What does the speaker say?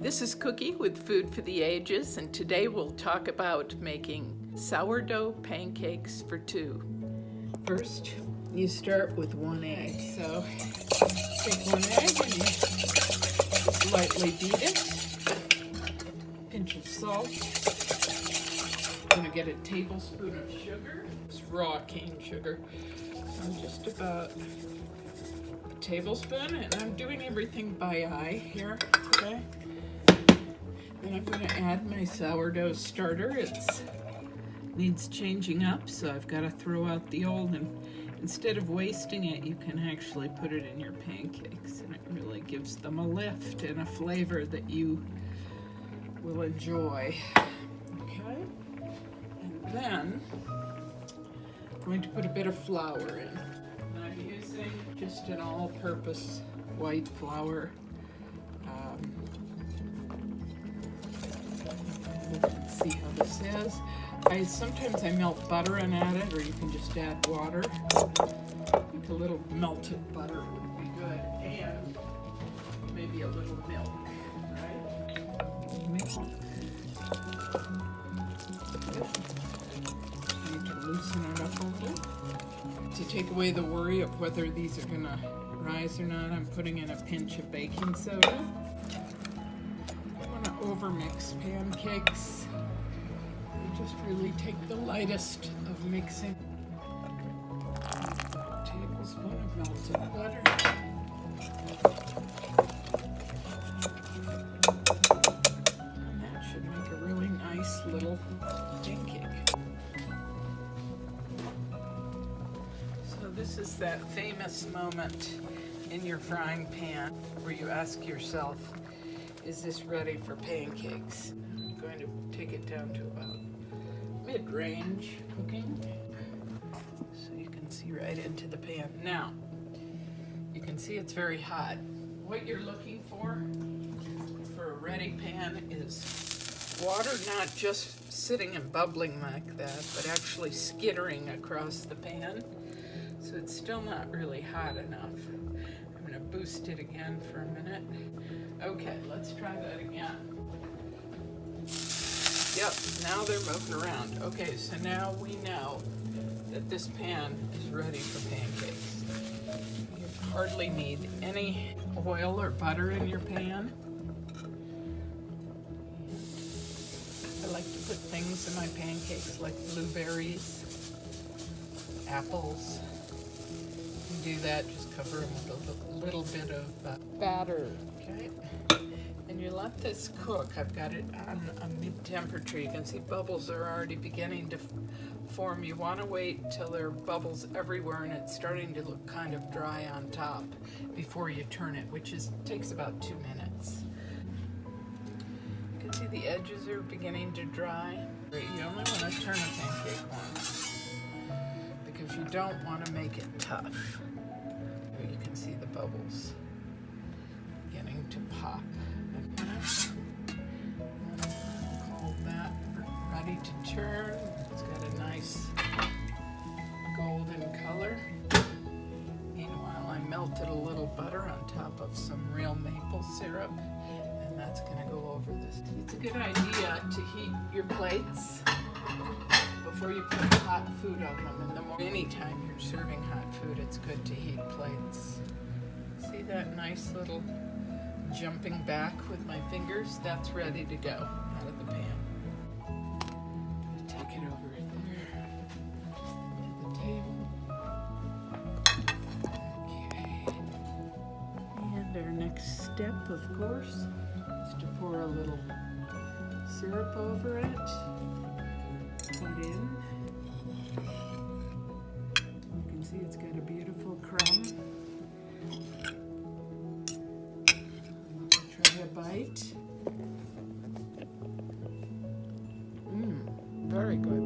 This is Cookie with Food for the Ages, and today we'll talk about making sourdough pancakes for two. First, you start with 1 egg. So take 1 egg and you just lightly beat it. Pinch of salt. I'm going to get a tablespoon of sugar. It's raw cane sugar. So just about a tablespoon, and I'm doing everything by eye here today. And I'm going to add my sourdough starter. It needs changing up, so I've got to throw out the old, and instead of wasting it, you can actually put it in your pancakes, and it really gives them a lift and a flavor that you will enjoy. Okay, and then I'm going to put a bit of flour in. And I'm using just an all-purpose white flour. You can see how this is. Sometimes I melt butter and add it, or you can just add water. I think a little melted butter would be good, and maybe a little milk, right? Milk. Need to loosen it up a little. To take away the worry of whether these are gonna rise or not, I'm putting in a pinch of baking soda. Overmix pancakes. You just really take the lightest of mixing. A tablespoon of melted butter. And that should make a really nice little pancake. So this is that famous moment in your frying pan where you ask yourself, is this ready for pancakes? I'm going to take it down to about mid-range cooking, so you can see right into the pan. Now, you can see it's very hot. What you're looking for a ready pan is water not just sitting and bubbling like that, but actually skittering across the pan. So it's still not really hot enough. I'm going to boost it again for a minute. Okay, let's try that again. Yep, now they're moving around. Okay, so now we know that this pan is ready for pancakes. You hardly need any oil or butter in your pan. I like to put things in my pancakes like blueberries, apples. You can do that, just cover them with a little bit of batter. Okay, and you let this cook. I've got it on a mid-temperature. You can see bubbles are already beginning to form. You want to wait till there are bubbles everywhere and it's starting to look kind of dry on top before you turn it, which takes about 2 minutes. You can see the edges are beginning to dry. You only want to turn a pancake once because you don't want to make it tough. Here you can see the bubbles beginning to pop. Call that ready to turn. It's got a nice golden color. Meanwhile, I melted a little butter on top of some real maple syrup, and that's going to go over this. It's a good idea to heat your plates before you put hot food on them. Anytime you're serving hot food, it's good to heat plates. See that nice little jumping back with my fingers? That's ready to go out of the pan. Take it over there to the table. Okay. And our next step, of course, is to pour a little syrup over it. Put in. You can see it's got a beautiful crumb. Bite. Very good.